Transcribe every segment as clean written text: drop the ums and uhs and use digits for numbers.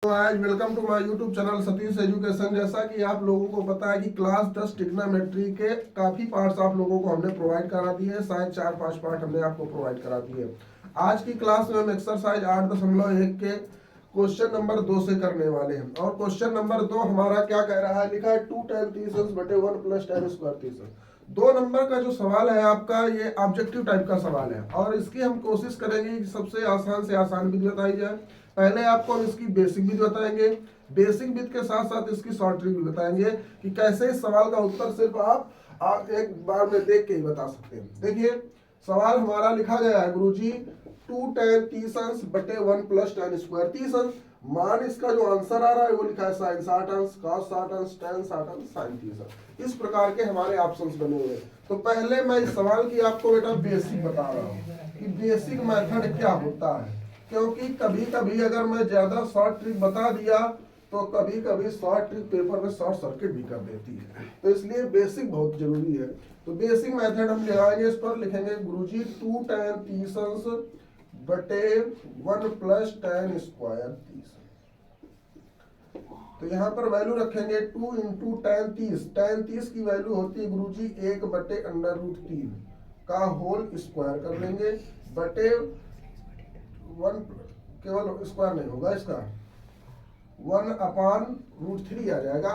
तो आज welcome to my YouTube channel Satish education. जैसा कि आप लोगों को पता है कि क्लास 10 ट्रिग्नोमेट्री के काफ़ी पार्ट्स आप लोगों को हमने प्रोवाइड करा दिए हैं। शायद 4-5 पार्ट हमने आपको प्रोवाइड करा दिए। आज की क्लास में हम एक्सरसाइज 8.1 के क्वेश्चन नंबर 2 से करने वाले हैं। और क्वेश्चन नंबर 2 हमारा क्या कह रहा है, लिखा है 2 tan थीसिस बटे 1 + tan स्क्वायर थीसिस। 2 नंबर का जो सवाल है आपका, ये ऑब्जेक्टिव टाइप का सवाल है और इसकी हम कोशिश करेंगे कि सबसे आसान से आसान विधि बताई जाए। पहले आपको हम इसकी बेसिक विधि बताएंगे, बेसिक विधि के साथ साथ इसकी शॉर्ट ट्रिक भी बताएंगे कि कैसे इस सवाल का उत्तर सिर्फ आप एक बार में देख के ही बता सकते हैं। देखिए सवाल हमारा लिखा गया है, गुरुजी 2 tan थीसिस बटे 1 + tan स्क्वायर थीसिस। मान इसका जो आंसर आ रहा है वो लिखा है sin 60 अंश, cos 60 अंश, tan 60 अंश, sin थीसिस। इस प्रकार के हमारे ऑप्शंस बने हुए हैं। तो पहले मैं इस सवाल की आपको बेटा बेसिक बता रहा हूँ कि बेसिक मेथड क्या होता है, क्योंकि कभी कभी अगर मैं ज्यादा शॉर्ट ट्रिक बता दिया तो कभी कभी शॉर्ट ट्रिक पेपर में शॉर्ट सर्किट भी कर देती है। तो इसलिए बेसिक बहुत जरूरी है। तो बेसिक मेथड हम लगाएंगे, इस पर लिखेंगे गुरुजी 2 tan थीसिस बटे 1 + tan स्क्वायर थीसिस। तो यहाँ पर वैल्यू रखेंगे 2 × tan 30। tan 30 की वैल्यू होती है गुरुजी 1/√3 का होल स्क्वायर कर लेंगे, बटे 1, केवल स्क्वायर नहीं होगा इसका, 1/√3 आ जाएगा,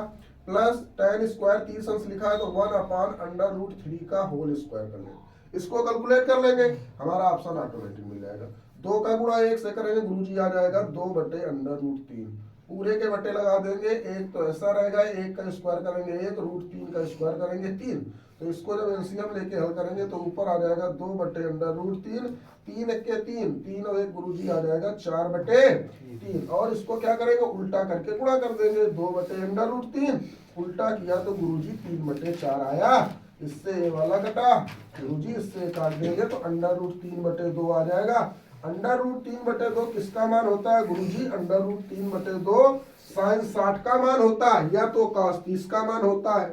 प्लस tan स्क्वायर 30 अंश लिखा है तो 1/√3 का होल स्क्वायर कर लेंगे। इसको कैलकुलेट कर लेंगे, हमारा ऑप्शन ऑटोमेटिक मिल जाएगा। 2 का गुणा 1 से करेंगे गुरुजी, आ जाएगा 2/√3। पूरे के बटे लगा देंगे, एक तो ऐसा रहेगा, एक का स्क्वायर करेंगे 1, √3 का स्क्वायर करेंगे 3। तो इसको जब एलसीएम लेके हल करेंगे तो ऊपर आ जाएगा 2/√3, 3 × 3, 3 और 1 गुरुजी आ जाएगा 4/3। और इसको क्या करेंगे, उल्टा करके गुणा कर देंगे, 2/√3 उल्टा किया तो गुरुजी 3/4 आया। इससे ये वाला कटा गुरुजी, इससे काट देंगे तो √3/2 आ जाएगा। √3/2 किसका मान होता है गुरुजी, √3/2 sin 60 का मान होता है या तो cos 30 का मान होता है।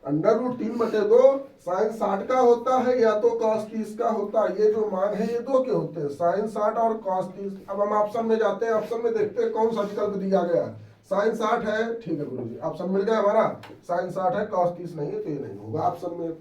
√3/2 sin 60 का होता है या तो cos 30 का होता है। ये जो मान है ये दो के होते हैं, sin 60 और cos 30। अब हम ऑप्शन में जाते हैं, ऑप्शन में देखते हैं कौन सा विकल्प दिया गया है। sin 60 है, ठीक है गुरुजी, ऑप्शन मिल गया हमारा। sin 60 है, cos 30 नहीं है, तो ये नहीं होगा ऑप्शन में।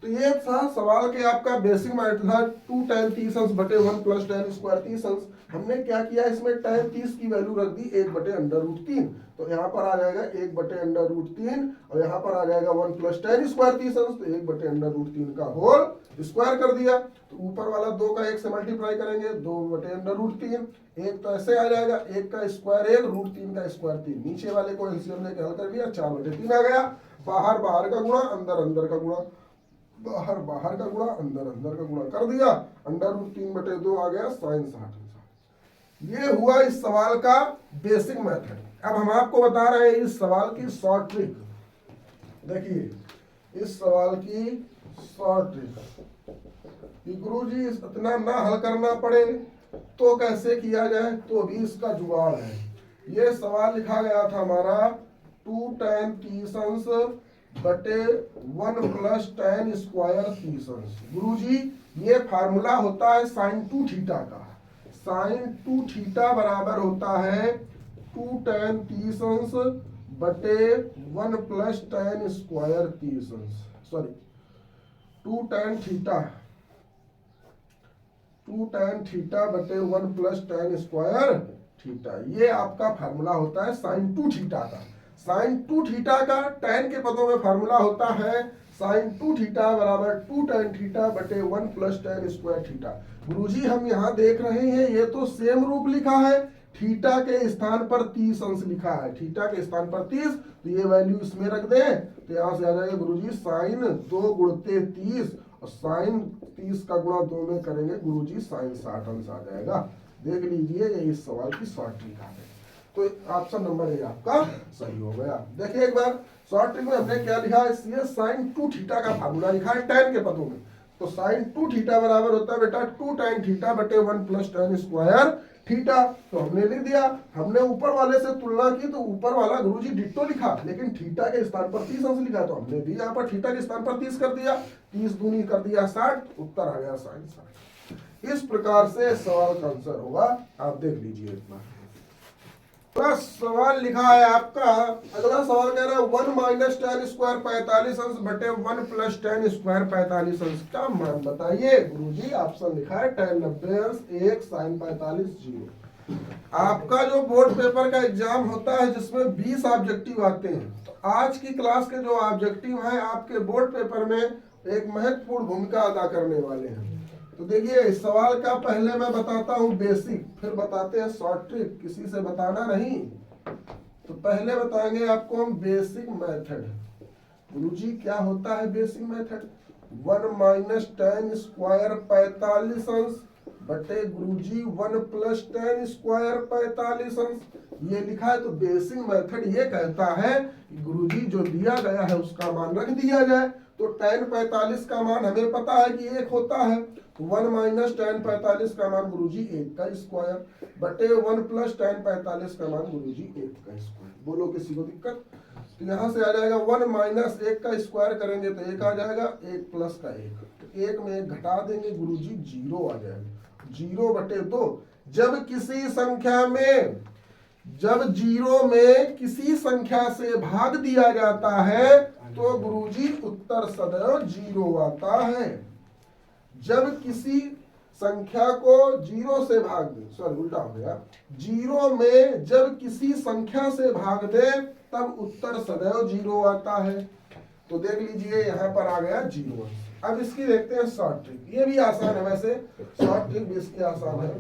तो ये था सवाल के आपका बेसिक मेथड 2 tan थीसिस बटे 1 + tan स्क्वायर थीसिस। हमने क्या किया, इसमें tan 30 की वैल्यू रख दी 1/√3, तो यहाँ पर आ जाएगा 1/√3 और यहाँ पर आ जाएगा 1 + tan स्क्वायर थीसिस, तो 1/√3 का होल स्क्वायर कर दिया। तो ऊपर वाला 2 का 1 से मल्टीप्लाई करेंगे, 2/√3, एक तो ऐसे आ जाएगा, 1 का स्क्वायर 1, √3 का स्क्वायर 3। नीचे वाले को एलसीएम लेके हल कर लिया, 4/3 आ गया। बाहर बाहर का गुणा, अंदर अंदर का गुणा, बाहर बाहर का गुणा, अंदर अंदर का गुणा कर दिया, √3/2 आ गया sin 60। ये हुआ इस सवाल का बेसिक मेथड। अब हम आपको बता रहे हैं इस सवाल की शॉर्ट ट्रिक। देखिए इस सवाल की शॉर्ट ट्रिक, गुरुजी इतना ना हल करना पड़े तो कैसे किया जाए, तो भी इसका जुगाड़ है। ये सवाल लिखा गया था हमारा 2 tan थीसिस बटे 1 + tan स्क्वायर थीसिस। गुरुजी ये फार्मूला होता है sin 2 थीटा का। sin 2 थीटा बराबर होता है 2 tan थीसिस बटे 1 + tan square thesis, sorry 2 tan theta, 2 tan theta बटे 1 + tan स्क्वायर थीटा। ये आपका फार्मूला होता है sin 2 थीटा का। sin 2 थीटा का tan के पदों में फार्मूला होता है sin 2 थीटा बराबर 2 tan थीटा बटे 1 + tan स्क्वायर थीटा। गुरुजी हम यहाँ देख रहे हैं ये तो सेम रूप लिखा है, थीटा के स्थान पर 30 अंश लिखा है, थीटा के स्थान पर 30, तो ये वैल्यू इसमें रख दें तो यहाँ से आ जाएगा गुरुजी sin 2 × 30 और sin 30 का गुणा 2 में करेंगे गुरुजी sin 60 अंश आ जाएगा। देख लीजिए ये इस सवाल की शॉर्ट ट्रिक आ गई। तो ऑप्शन नंबर ए आपका सही हो गया। देखिए एक बार शॉर्ट ट्रिक में हमने क्या लिखा है, sin 2 थीटा का फार्मूला लिखा है tan के पदों में। तो sin 2 थीटा बराबर होता है बेटा 2 tan थीटा बटे 1 + tan स्क्वायर थीटा। तो हमने लिख दिया, हमने ऊपर वाले से तुलना की तो ऊपर वाला गुरुजी डिट्टो लिखा, लेकिन थीटा के स्थान पर 30 अंश लिखा, तो हमने भी यहाँ पर थीटा के स्थान पर 30 कर दिया, 30 दूनी कर दिया 60, उत्तर आ गया sin 60। इस प्रकार से सवाल का आंसर होगा, आप देख लीजिए एक बार। अगला सवाल लिखा है आपका, अगला सवाल कह रहा है 1 माइनस टेन स्क्वायर 45 अंश बटे 1 प्लस टेन स्क्वायर 45 अंश का मान बताइए। गुरुजी ऑप्शन लिखा है टेन 90 अंश 1 साइन 45 0। आपका जो बोर्ड पेपर का एग्जाम होता है जिसमें 20 ऑब्जेक्टिव आते हैं, तो आज की क्लास के जो ऑब्जेक्टिव हैं आपके बोर्ड पेपर में एक महत्वपूर्ण भूमिका अदा करने वाले हैं। तो देखिए इस सवाल का पहले मैं बताता हूं बेसिक, फिर बताते हैं शॉर्ट ट्रिक, किसी से बताना नहीं। तो पहले बताएंगे आपको हम बेसिक मेथड। गुरुजी क्या होता है basic method? 1 minus ten square 45 अंश बटे गुरुजी 1 प्लस टेन स्क्वायर 45 अंश। ये लिखा है तो बेसिक मेथड ये कहता है कि गुरुजी जो दिया गया है उसका मान रख दिया जाए। तो टेन 45 का मान हमें पता है कि 1 होता है, 1 माइनस टेन 45 का मान गुरुजी 1 का स्क्वायर बटे 1 प्लस टेन 45 का मान गुरुजी 1 का स्क्वायर। बोलो किसी को दिक्कत? तो यहाँ से आ जाएगा 1 माइनस 1 का स्क्वायर करेंगे तो 1 आ जाएगा, 1 प्लस का 1, तो 1 में 1 घटा देंगे गुरुजी 0 आ जाएगा। 0 बटे 2। जब किसी संख्या में जब 0 में किसी संख्या से भाग दिया जाता है तो गुरुजी उत्तर सदैव 0 आता है। जब किसी संख्या को 0 से भाग दे, सॉरी उल्टा हो गया, 0 में जब किसी संख्या से भाग दे तब उत्तर सदैव 0 आता है। तो देख लीजिए यहाँ पर आ गया 0। अब इसकी देखते हैं शॉर्ट ट्रिक। ये भी आसान है, वैसे शॉर्ट ट्रिक भी इसकी आसान है।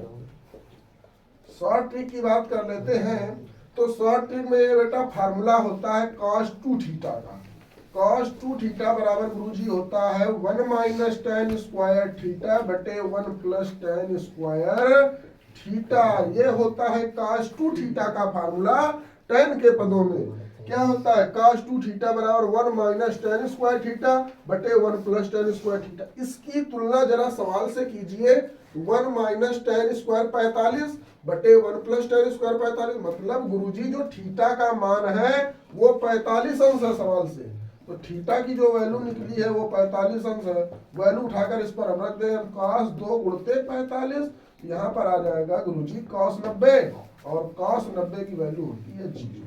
शॉर्ट ट्रिक की बात कर लेते हैं। तो शॉर्ट ट्रिक में ये बेटा फार्मूला होता है cos 2 थीटा का। cos 2 थीटा बराबर गुरुजी होता है 1 माइनस टेन स्क्वायर थीटा बटे 1 प्लस टेन स्क्वायर थीटा। ये होता है cos 2 थीटा का फार्मूला। टेन के पदों में क्या होता है? cos 2 थीटा बराबर 1 माइनस टेन स्क्वायर थीटा बटे 1 प्लस टेन स्क्वायर थीटा। इसकी तुलना जरा सवाल से कीजिए। 1 माइनस टेन स्क्वायर 45 बटे 1 प्लस टेन स्क्वायर 45, मतलब गुरुजी जो थीटा का मान है वो 45 अंश है सवाल से। तो थीटा की जो वैल्यू निकली है वो 45 अंश है। वैल्यू उठाकर इस पर हम रख दें, cos 2 गुणते 45, यहाँ पर आ जाएगा गुरुजी cos 90, और cos 90 की वैल्यू होती है 0।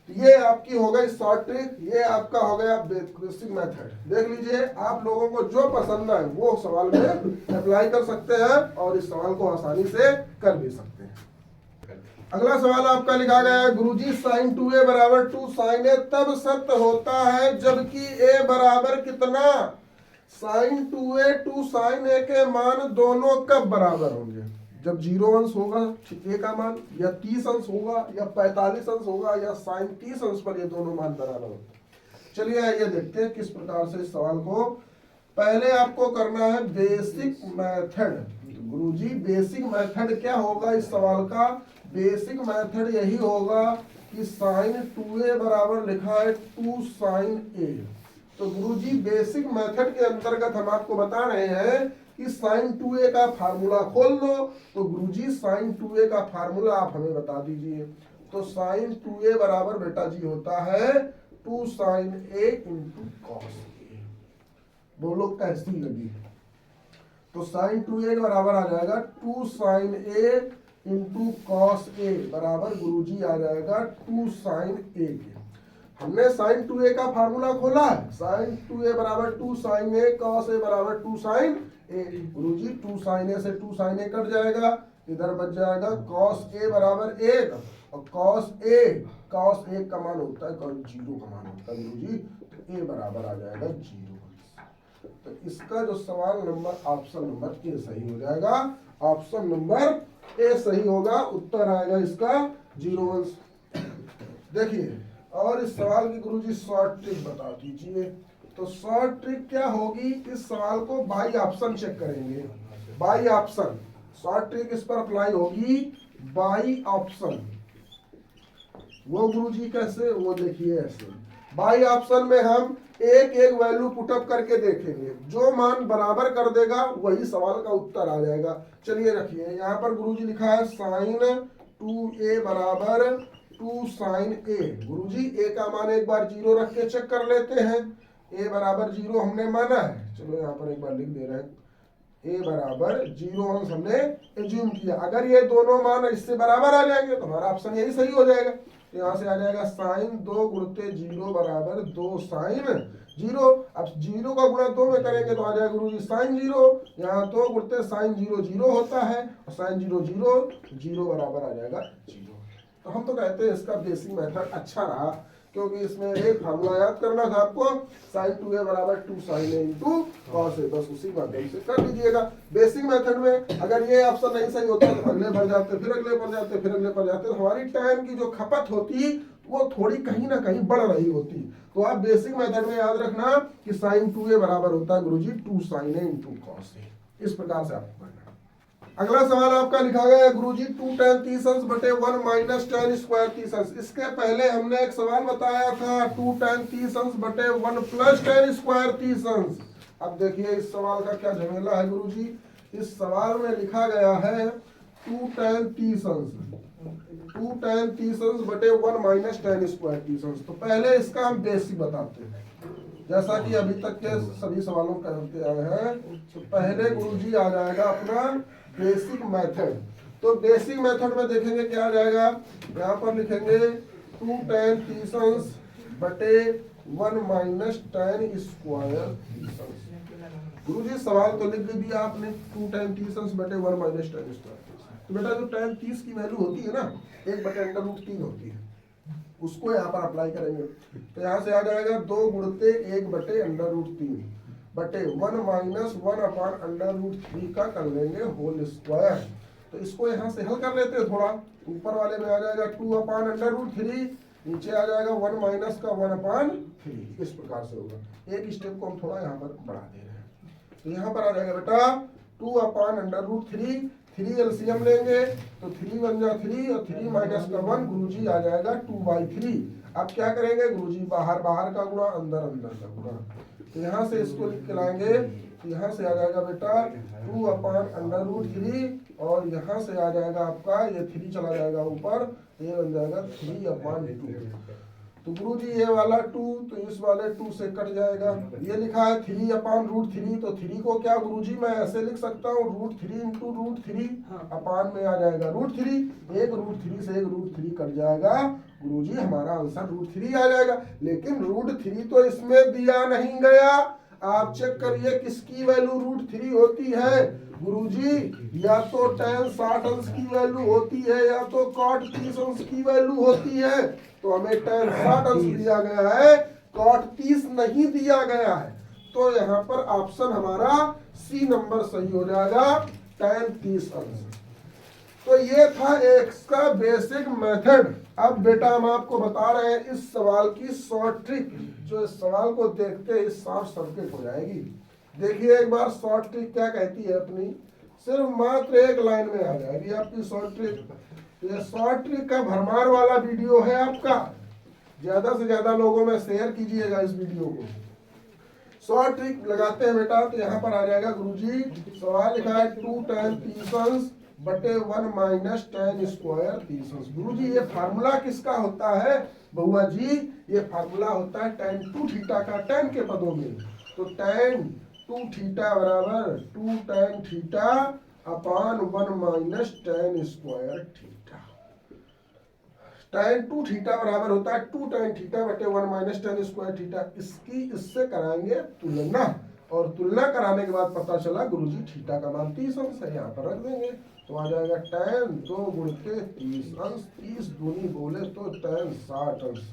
ये आपकी हो गई शॉर्ट ट्रिक, ये आपका हो गया बेसिक मेथड। देख लीजिए आप लोगों को जो पसंद है वो सवाल में अप्लाई कर सकते हैं और इस सवाल को आसानी से कर भी सकते हैं। अगला सवाल आपका लिखा गया है गुरुजी sin 2a बराबर 2 sin a तब सत्य होता है जबकि a बराबर कितना? sin 2a 2 sin a के मान दोनों कब बराबर होंगे? जब 0 अंश होगा a का मान, या 30 अंश होगा, या 45 अंश होगा, या sin 30 अंश पर ये दोनों मान बराबर होते। चलिए ये देखते हैं किस प्रकार से इस सवाल को। पहले आपको करना है बेसिक मेथड। गुरुजी बेसिक मेथड क्या होगा इस सवाल का? बेसिक मेथड यही होगा कि sin 2a बराबर लिखा है 2 sin a। तो गुरुजी बेसिक मेथड के अंतर्गत हम आपको बता रहे हैं कि sin 2a का फार्मूला खोल दो। तो गुरुजी sin 2a का फार्मूला आप हमें बता दीजिए। तो sin 2a बराबर बेटा जी होता है 2 sin a into cos a। बोलो कैसी लगी? तो sin 2a बराबर आ जाएगा 2 sin a into cos a बराबर गुरुजी आ जाएगा 2 sin a के। हमने sin 2a का फार्मूला खोला है, sin 2a बराबर 2 sin a cos a बराबर 2 sin a। Guruji 2 sin a से 2 sin a कट जाएगा, इधर बच जाएगा cos a बराबर 1, और cos a का मान होता है 0 का मान होता है गुरुजी, तो a बराबर आ जाएगा 0। तो इसका जो सवाल नंबर ऑप्शन नंबर ए सही हो जाएगा। ऑप्शन नंबर ए सही होगा, उत्तर आएगा इसका 0 अंश। देखिए और इस सवाल की गुरुजी शॉर्ट ट्रिक बता दीजिए। तो शॉर्ट ट्रिक क्या होगी? इस सवाल को बाई ऑप्शन चेक करेंगे। बाई ऑप्शन शॉर्ट ट्रिक इस पर अप्लाई होगी बाई ऑप्शन। वो गुरुजी कैसे? वो देखिए ऐसे। बाई ऑप्शन में हम एक एक वैल्यू पुटअप करके देखेंगे, जो मान बराबर कर देगा वही सवाल का उत्तर आ जाएगा। चलिए रखिए यहाँ पर गुरुजी लिखा है sin 2a बराबर 2 sin a। गुरुजी a का मान एक बार 0 रख के चेक कर लेते हैं। a बराबर 0 हमने माना है, चलो यहाँ पर एक बार लिख दे रहे हैं। ए बराबर 0 अंश हमने एज्यूम किया। अगर ये दोनों मान इससे बराबर आ जाएंगे तो हमारा ऑप्शन यही सही हो जाएगा। तो यहाँ से आ जाएगा साइन 2 गुणते 0 बराबर 2 साइन 0। अब 0 का गुणा 2 में करेंगे तो आ जाएगा गुरुजी साइन 0। यहाँ 2 गुणते साइन 0 0 होता है और साइन 0 0 0 बराबर आ जाएगा 0। तो हम तो कहते हैं इसका बेसिक मेथड अच्छा रहा, क्योंकि इसमें एक फार्मूला याद करना था आपको, साइन 2a बराबर 2 sine a into cos a, बस उसी माध्यम से कर लीजिएगा। बेसिक मेथड में अगर ये ऑप्शन नहीं सही होता तो अगले पर जाते, फिर अगले पर जाते, फिर अगले पर जाते, तो हमारी टाइम की जो खपत होती वो थोड़ी कहीं ना कहीं बढ़ रही होती। तो आप बेसिक मेथड में याद रखना कि साइन 2a बराबर होता है गुरुजी 2 sine a into cos a। इस प्रकार से आपको पढ़ना। अगला सवाल आपका लिखा गया है गुरुजी 2 tan 30 अंश बटे 1 माइनस tan स्क्वायर 30 अंश। इसके पहले हमने एक सवाल बताया था 2 tan 30 अंश बटे 1 प्लस tan स्क्वायर 30 अंश। अब देखिए इस सवाल का क्या झमेला है गुरुजी। इस सवाल में लिखा गया है 2 tan 30 अंश 2 tan 30 अंश बटे 1 माइनस tan स्क्वायर 30 अंश। तो पहले इसका हम बेसिक बताते हैं, जैसा कि अभी तक के सभी सवालों करते आए हैं। तो पहले गुरुजी आ जाएगा अपना बेसिक मेथड। तो बेसिक मेथड में देखेंगे क्या आ जाएगा, यहाँ पर लिखेंगे 2 tan 30 अंश बटे 1 माइनस tan स्क्वायर 30 अंश। गुरुजी सवाल तो लिख दिया आपने 2 tan 30 अंश बटे 1 माइनस tan स्क्वायर। तो बेटा जो tan 30 की वैल्यू होती है ना 1 बटे अंडर रूट 3 होती है, उसको यहाँ पर अप्लाई करेंगे। तो यहाँ से आ जाएगा 2 गुणते 1 बटे अंडर रूट 3 बटे 1 माइनस 1 अपान अंडर रूट 3 का कर लेंगे होल स्क्वायर। तो इसको यहाँ से हल कर लेते हैं थोड़ा। ऊपर वाले में आ जाएगा 2 अपान अंडर रूट 3, नीचे आ जाएगा 1 माइनस का 1 अपान 3। इस प्रकार से होगा। एक स्टेप को हम थोड़ा यहाँ पर बढ़ा दे रहे हैं। तो यहाँ पर आ जाएगा बेटा 2 अपान अंडर रूट 3, 3 एलसीएम लेंगे तो 3 बन जा 3 और 3 माइनस का 1 गुरुजी आ जाएगा 2/3। अब क्या करेंगे गुरुजी, बाहर बाहर का गुणा अंदर अंदर का गुणा। तो यहाँ से इसको लिख के लाएंगे तो यहाँ से आ जाएगा बेटा 2 अपान अंडर रूट 3 और यहाँ से आ जाएगा आपका ये 3 चला जाएगा ऊपर, ये बन जाएगा 3 अपान 2। तो गुरुजी ये वाला 2 तो इस वाले 2 से कट जाएगा। ये लिखा है 3 अपान रूट 3, तो 3 को क्या गुरुजी मैं ऐसे लिख सकता हूँ रूट 3 इंटू रूट 3 अपान में आ जाएगा रूट 3। एक रूट 3 से एक रूट 3 कट जाएगा गुरुजी, हमारा आंसर रूट 3 आ जाएगा। लेकिन रूट 3 तो इसमें दिया नहीं गया। आप चेक करिए किसकी वैल्यू रूट 3 होती है गुरुजी, या तो tan 60 अंश की वैल्यू होती है या तो cot 30 अंश की वैल्यू होती है। तो हमें tan 60 अंश दिया गया है, cot 30 नहीं दिया गया है। तो यहाँ पर ऑप्शन हमारा सी नंबर सही हो जाएगा, tan 30 अंश। तो ये था इसका बेसिक मेथड। अब बेटा हम आपको बता रहे हैं इस सवाल की शॉर्ट ट्रिक, जो इस सवाल को देखते ही शॉर्ट सर्किट हो जाएगी। देखिए एक बार शॉर्ट ट्रिक क्या कहती है अपनी, सिर्फ मात्र एक लाइन में आ जाएगी आपकी शॉर्ट ट्रिक। ये शॉर्ट ट्रिक का भरमार वाला वीडियो है आपका, ज्यादा से ज्यादा लोगों में शेयर कीजिएगा इस वीडियो को। शॉर्ट ट्रिक लगाते हैं बेटा, तो यहाँ पर आ जाएगा गुरुजी सवाल लिखा है 2 tan 30 अंश बटे 1 माइनस tan स्क्वायर 30 अंश। गुरुजी ये फार्मूला किसका होता है बहुआ जी, ये फार्मूला होता है tan 2 थीटा का tan के पदों में। तो tan 2 थीटा बराबर 2 tan theta upon 1 minus tan square theta. tan 2 theta बराबर होता है 2 tan थीटा बटे 1 माइनस tan स्क्वायर थीटा। इसकी इससे कराएंगे तुलना, और तुलना कराने के बाद पता चला गुरुजी थीटा का मान 30 अंश है, यहाँ पर रख देंगे। तो आ जाएगा tan 2 गुणके 30 अंश, 30 दूनी बोले तो tan 60 अंश।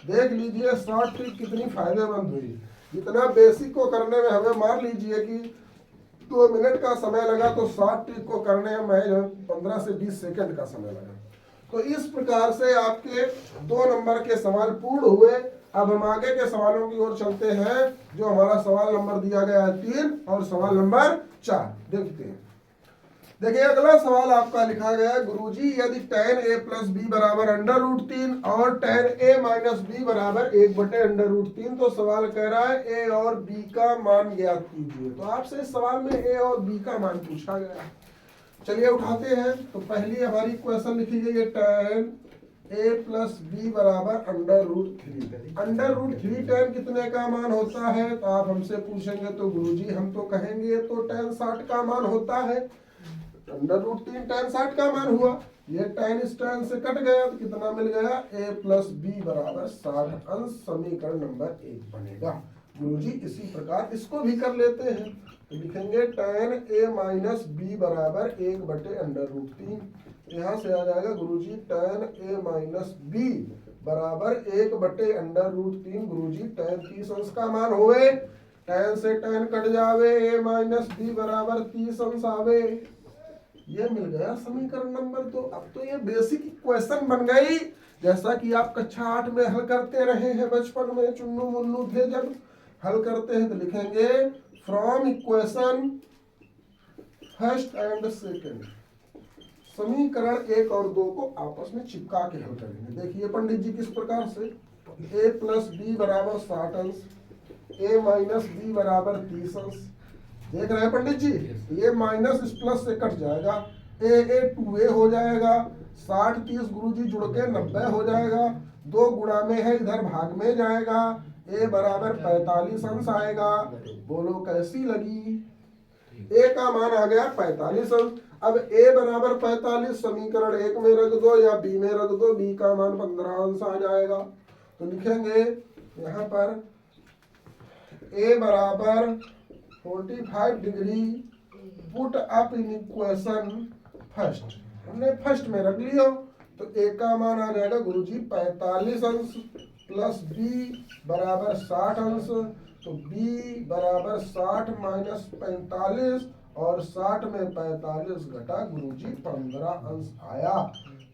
देख लीजिए शॉर्ट ट्रिक कितनी फायदेमंद हुई। इतना बेसिक को करने में हमें मान लीजिए कि 2 मिनट का समय लगा, तो शॉर्ट ट्रिक को करने में 15 से 20 सेकंड का समय लगा। तो इस प्रकार से आपके 2 नंबर के सवाल पूर्ण हुए। अब हम आगे के सवालों की ओर चलते हैं, जो हमारा सवाल नंबर दिया गया है 3 और सवाल नंबर 4 देखते हैं। देखिए अगला सवाल आपका लिखा गया है गुरुजी यदि tan a प्लस बी बराबर अंडर रूट 3 और tan a माइनस बी बराबर 1 बटे अंडर रूट 3, तो सवाल कह रहा है a और b का मान ज्ञात कीजिए। तो आपसे इस सवाल में a और b का मान पूछा गया है। चलिए उठाते हैं। तो पहली हमारी क्वेश्चन लिखी गई है tan ए प्लस बी बराबर under root 3। Under root 3 tan कितने का मान होता है? तो आप हमसे पूछेंगे तो गुरुजी हम तो कहेंगे तो tan 60 का मान होता है। अंडर रूट 3 tan 60 का मान हुआ, ये tan इस tan से कट गया तो कितना मिल गया? a प्लस बी बराबर 60 अंश समीकरण नंबर 1 बनेगा। गुरुजी इसी प्रकार इसको भी कर लेते हैं, तो लिखेंगे tan a माइनस बी बराबर 1 बटे अंडर रूट 3। यहाँ से आ जाएगा गुरुजी tan a माइनस बी बराबर 1 बटे अंडर रूट 3। गुरुजी tan 30 अंश का मान होवे, tan से tan कट जावे, a माइनस बी बराबर 30 अंश आवे। ये मिल गया समीकरण नंबर 2। अब तो ये बेसिक इक्वेशन बन गई, जैसा कि आप कक्षा 8 में हल करते रहे हैं बचपन में, चुन्नू मुन्नू थे जब हल करते हैं तो लिखेंगे from equation first and second. समीकरण 1 और 2 को आपस में चिपका के हल करेंगे। देखिए पंडित जी किस प्रकार से, a प्लस बी बराबर 60 अंश, a माइनस बी बराबर 30 अंश। देख रहे हैं पंडित जी, ये माइनस इस प्लस से कट जाएगा, a 2a हो जाएगा, 60 30 गुरुजी जुड़ के 90 हो जाएगा, 2 गुणा में है इधर भाग में जाएगा, a बराबर 45 अंश आएगा। बोलो कैसी लगी? a का मान आ गया 45 अंश। अब a बराबर 45 समीकरण 1 में रख दो या b में रख दो, b का मान 15 अंश आ जाएगा। तो लिखेंगे यहाँ पर a बराबर 45 degree put up in equation first, हमने फर्स्ट में रख लिया, तो a का मान आ जाएगा गुरुजी 45 अंश प्लस b बराबर 60 अंश। तो b बराबर 60 माइनस 45 और 60 में 45 घटा गुरुजी 15 अंश आया।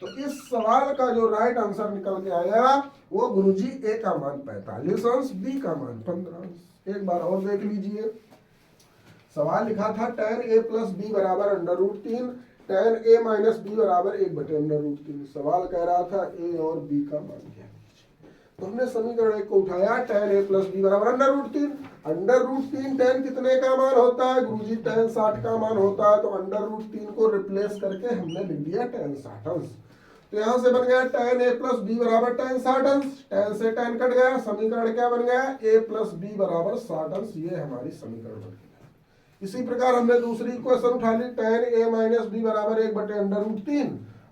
तो इस सवाल का जो राइट आंसर निकल के आया वो गुरुजी a का मान 45 अंश, b का मान 15 अंश। एक बार और देख लीजिए, सवाल लिखा था tan a प्लस बी बराबर under root 3, tan a minus B बराबर 1 बटे अंडर रूट 3। सवाल कह रहा था a और b का मान क्या, तो हमने समीकरण 1 को उठाया, tan a प्लस बी बराबर under root 3। Under root 3 tan कितने का मान होता है? गुरुजी tan 60 का मान होता है, तो अंडर रूट 3 को रिप्लेस करके हमने लिख दिया tan 60 अंश। तो यहाँ से बन गया tan a प्लस बी बराबर tan 60 अंश, tan से tan कट गया, समीकरण क्या बन गया? a प्लस बी बराबर 60 अंश। ये हमारी समीकरण बन गई। इसी प्रकार हमने दूसरी इक्वेशन उठा ली, tan a माइनस बी बराबर 1 बटे under root 3,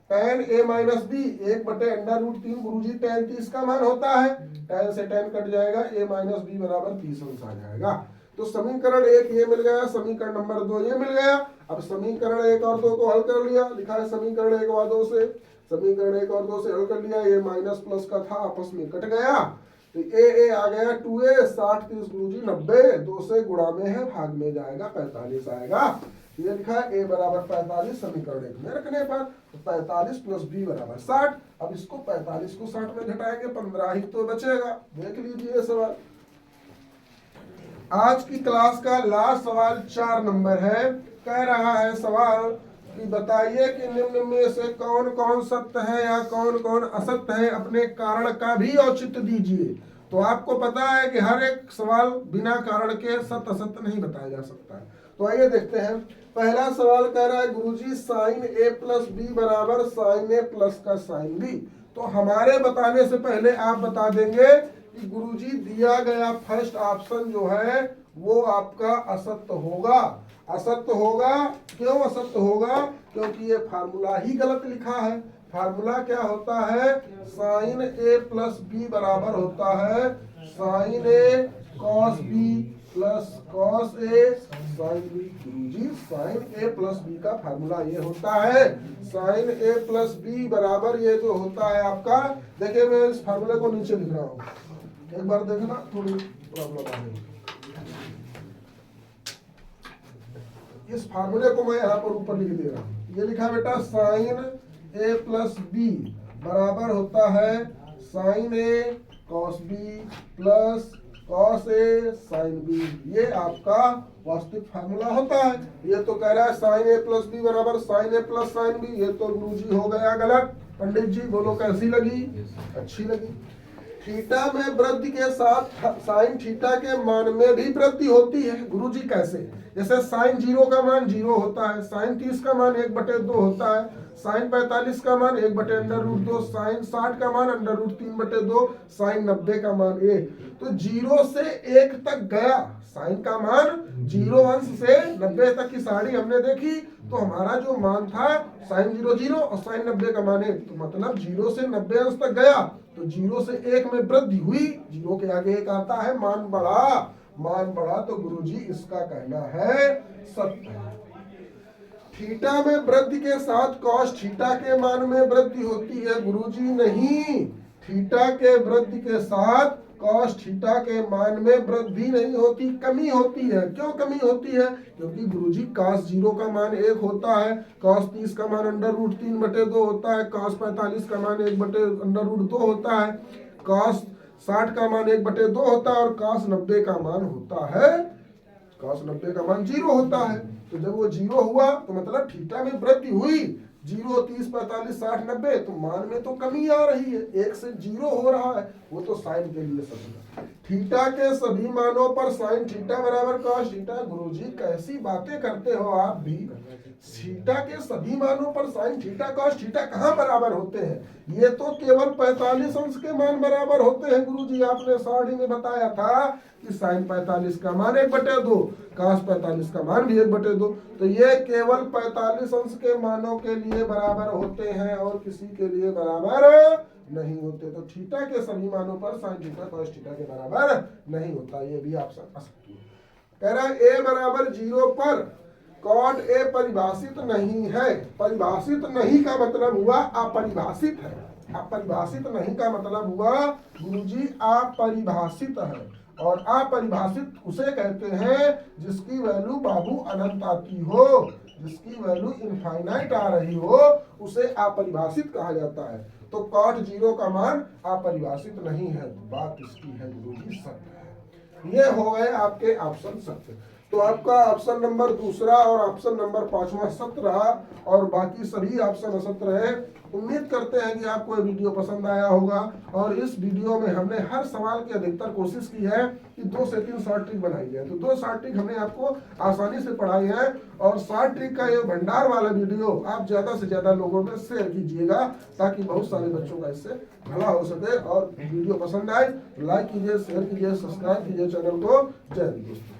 tan a minus B 1 बटे अंडर रूट 3। गुरुजी tan 30 का मान होता है, tan से tan कट जाएगा, a माइनस बी बराबर 30 अंश आ जाएगा। तो समीकरण 1 ये मिल गया, समीकरण नंबर 2 ये मिल गया। अब समीकरण 1 और 2 को हल कर लिया, लिखा है समीकरण 1 और 2 से, समीकरण 1 और 2 से हल कर लिया, ये माइनस प्लस का था आपस में कट गया, तो a आ गया 2a, 60 30 गुरुजी 90, 2 से गुणा में है भाग में जाएगा 45 आएगा। ये लिखा है a बराबर 45 समीकरण 1 में रखने पर, तो 45 प्लस b बराबर 60। अब इसको 45 को 60 में घटाएंगे, 15 ही तो बचेगा। देख लीजिए सवाल। आज की क्लास का लास्ट सवाल 4 नंबर है। कह रहा है सवाल कि बताइए कि निम्न में से कौन कौन सत्य है या कौन कौन असत्य है, अपने कारण का भी औचित्य दीजिए। तो आपको पता है कि हर एक सवाल बिना कारण के सत्य असत्य नहीं बताया जा सकता है। तो आइए देखते हैं। पहला सवाल कह रहा है गुरुजी साइन a प्लस बी बराबर साइन a प्लस का साइन b। तो हमारे बताने से पहले आप बता देंगे कि गुरुजी दिया गया फर्स्ट ऑप्शन जो है वो आपका असत्य होगा। असत्य होगा, क्यों असत्य होगा? क्योंकि ये फार्मूला ही गलत लिखा है। फार्मूला क्या होता है? साइन a प्लस बी बराबर होता है sine a cos b plus cos a sine b। गुरुजी साइन a प्लस b का फार्मूला ये होता है, साइन a प्लस b बराबर ये जो होता है आपका, देखिए मैं इस फार्मूले को नीचे लिख रहा हूँ, एक बार देखना, थोड़ी प्रॉब्लम आ रही। इस फार्मूले को मैं यहाँ पर ऊपर लिख दे रहा हूँ। ये लिखा बेटा साइन a प्लस बी बराबर होता है sine a cos b plus cos a sine b। ये आपका वास्तविक फार्मूला होता है। ये तो कह रहा है साइन a प्लस b बराबर sine a plus sine b। ये तो गुरुजी हो गया गलत। पंडित जी बोलो कैसी लगी? अच्छी लगी। थीटा में वृद्धि के साथ साइन थीटा के मान में भी वृद्धि होती है। गुरुजी कैसे? जैसे साइन 0 का मान 0 होता है, साइन 30 का मान 1/2 होता है, साइन 45 का मान 1/√2, साइन 60 का मान √3/2, साइन 90 का मान 1। तो 0 से 1 तक गया साइन का मान, 0 अंश से 90 तक की साड़ी हमने देखी, तो हमारा जो मान था साइन 0 0 और साइन 90 का मान 1, तो मतलब 0 से 90 अंश तक गया, तो 0 से 1 में वृद्धि हुई, 0 के आगे 1 आता है, मान बढ़ा, तो गुरुजी इसका कहना है सत्य। थीटा में वृद्धि के साथ कॉस थीटा के मान में वृद्धि होती है। गुरुजी नहीं, थीटा के वृद्धि के साथ कॉस थीटा के मान में वृद्धि नहीं होती, कमी होती है। क्यों कमी होती है? क्योंकि गुरुजी कॉस 0 का मान 1 होता है, कॉस 30 का मान √3/2 होता है, कॉस 45 का मान 1/√2 होता है, कॉस 60 का मान 1/2 होता है, और कॉस 90 का मान होता है, कॉस 90 का मान 0 होता है। तो जब वो 0 हुआ तो मतलब थीटा में वृद्धि हुई, 0 30 45 60 90, तो मान में तो कमी आ रही है, 1 से 0 हो रहा है, वो तो साइन के लिए समझना। थीटा के सभी मानों पर साइन थीटा बराबर कॉस थीटा। गुरुजी कैसी बातें करते हो आप भी, थीटा के सभी मानों पर साइन थीटा कॉस थीटा कहाँ बराबर होते हैं? ये तो केवल 45 अंश के मान बराबर होते हैं। गुरुजी आपने साड़ी में बताया था कि साइन 45 का मान 1/2, कॉस 45 का मान भी 1/2, तो ये केवल 45 अंश के मानों के लिए बराबर होते हैं और किसी के लिए बराबर नहीं होते। तो थीटा के सभी मानों पर साइन थीटा कॉस थीटा के बराबर नहीं होता, ये भी आप समझ सकते हैं। कह रहा है a बराबर 0 पर कॉट ए परिभाषित नहीं है। परिभाषित नहीं का मतलब हुआ अपरिभाषित है। अपरिभाषित नहीं का मतलब हुआ गुरुजी अपरिभाषित है, और अपरिभाषित उसे कहते हैं जिसकी वैल्यू बाबू अनंत आती हो, जिसकी वैल्यू इनफाइनाइट आ रही हो, उसे अपरिभाषित कहा जाता है। तो कॉट 0 का मान अपरिभाषित नहीं है, बात इसकी है गुरुजी सत्य है। ये हो गए आपके ऑप्शन सत्य। तो आपका ऑप्शन नंबर 2 और ऑप्शन नंबर 5 सत्य रहा, और बाकी सभी ऑप्शन असत्य रहे। उम्मीद करते हैं कि आपको ये वीडियो पसंद आया होगा, और इस वीडियो में हमने हर सवाल की अधिकतर कोशिश की है कि 2 से 3 शॉर्ट ट्रिक बनाई है। तो 2 शॉर्ट ट्रिक हमने आपको आसानी से पढ़ाई है, और शॉर्ट ट्रिक का ये भंडार वाला वीडियो आप ज्यादा से ज्यादा लोगों में शेयर कीजिएगा, ताकि बहुत सारे बच्चों का इससे भला हो सके। और वीडियो पसंद आए लाइक कीजिए, शेयर कीजिए, सब्सक्राइब कीजिए चैनल को। जय हिंद दोस्तों।